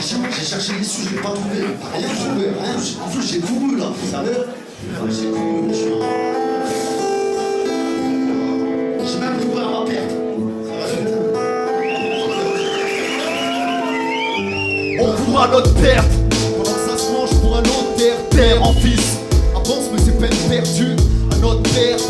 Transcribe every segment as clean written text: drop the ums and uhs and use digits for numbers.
J'ai cherché les sous, je l'ai pas trouvé. Rien trouvé, rien. En plus, j'ai couru là, vous savez. J'ai couru, je suis J'ai même couru à ma perte. On court à notre perte pendant que ça se mange pour un autre terre. Père en fils avance mais c'est peine perdue à notre perte.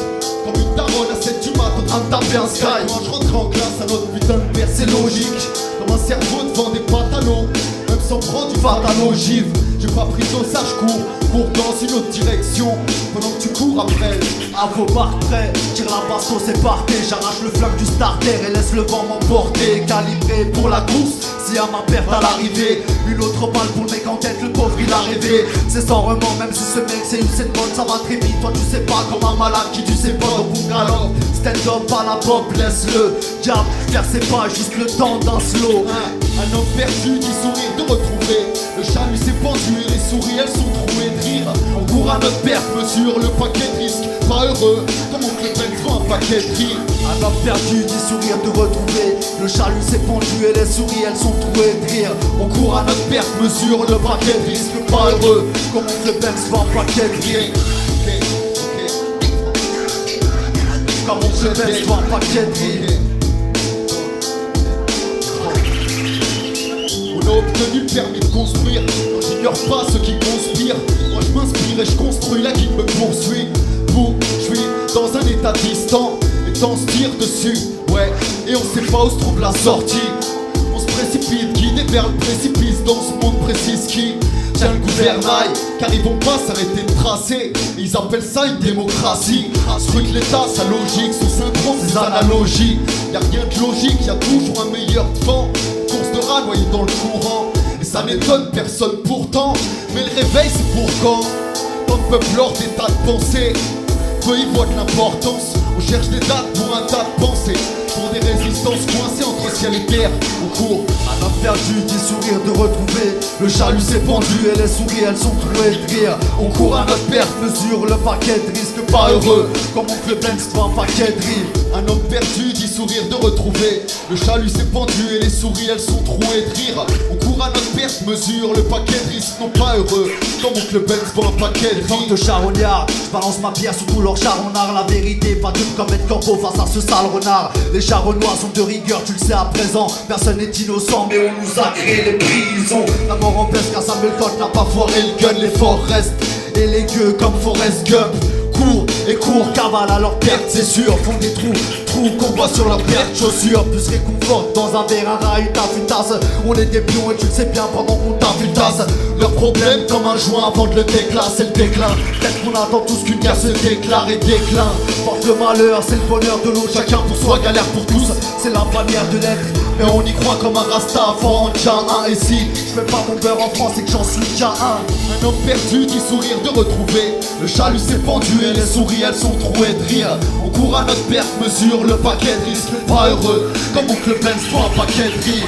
Comme une daronne à 7 du mat en train de taper un sky. Quand je rentre en classe à notre putain de père, c'est logique. Dans mon cerveau devant des pantalons, même sans prendre du fatal ogive. J'ai pas pris d'ossage, cours dans une autre direction. Pendant que tu cours après, à vos barres près, tire la baston, c'est parti. J'arrache le flingue du starter et laisse le vent m'emporter. Calibré pour la course, si à ma perte à l'arrivée. Une autre balle pour le mec en tête, le pauvre il a rêvé. C'est sans remords, même si ce mec c'est une scène bonne, ça va très vite. Toi tu sais pas comme un malade qui tu sais pas au bout galop. Stand up à la pop, laisse-le diable faire ses pas, juste le temps d'un slow. Un homme perdu, 10 sourires de retrouver. Le chat lui s'est pendu et les souris elles sont trouées de rire. On court à notre perte, mesure le paquet de risques. Pas heureux, comme on le peine un paquet de rire. Un homme perdu, 10 sourires de retrouver. Le chat lui s'est pendu et les souris elles sont trouées de rire. On court à notre perte, mesure le paquet de risques. Pas heureux, comme on le peine un paquet de rire. Comme on le peine un paquet de rire. On a obtenu le permis de construire. J'ignore pas ceux qui conspirent. Moi je m'inspire et je construis, la guide me poursuit. Je suis dans un état distant et tant se tire dessus. Ouais, et on sait pas où se trouve la sortie. On se précipite, guidé vers le précipice. Dans ce monde précis qui tient le gouvernail, car ils vont pas s'arrêter de tracer. Ils appellent ça une démocratie. Scrute l'état, sa logique, son synchro, ses analogies. Y'a rien de logique, y'a toujours un meilleur devant. Course de rat noyé dans le courant. Et ça n'étonne personne pourtant. Mais le réveil c'est pour quand? Tant de peuple hors d'état de pensée. Peu y voient de l'importance. On cherche des dates pour un tas de pensées. Pour des résistances coincées entre ciel et terre. On court à l'homme perdu, 10 sourires de retrouver. Le chat lui s'est pendu et les souris elles sont trouées de rire. On court à notre perte, mesure le paquet de risques. Pas heureux, comme oncle Benz voit un paquet de rire. Un homme perdu, 10 sourires de retrouver. Le chat lui s'est pendu et les souris elles sont trouées de rire. On court à notre perte, mesure le paquet de risques. Non pas heureux, comme oncle Benz voit un paquet de rire. De charognard, je balance ma pierre sous tout leur charognard. La vérité, pas dur comme être corbeau face à ce sale renard. Les charognards sont de rigueur, tu le sais à présent. Personne n'est innocent, mais on nous a créé les prisons. La mort en baisse car Samuel Colt n'a pas foiré le gun. Les forts restent et les gueux comme Forrest Gump. Cours et cours, cavale à leur perte, c'est sûr. Font des trous qu'on voit sur leur perte. Chaussures, plus réconforte dans un verre, un rat, une taffe, une tasse. On est des pions et tu le sais bien pendant qu'on taffe une tasse. Leur problème comme un joint avant de le déclare, c'est le déclin. Peut-être qu'on attend tous qu'une guerre se déclare et déclin. Porte le malheur, c'est le bonheur de l'autre. Chacun pour soi, galère pour tous, c'est la manière de l'être. Mais on y croit comme un rasta, fort en tient un. Et si je fais pas mon beurre en France, c'est que j'en suis qu'un un. Un homme perdu, 10 sourires de retrouver. Le chat lui s'est pendu et les souris elles sont trouées de rire. On court à notre perte, mesure le paquet de risques. Pas heureux, comme oncle Benz voit un paquet de rire.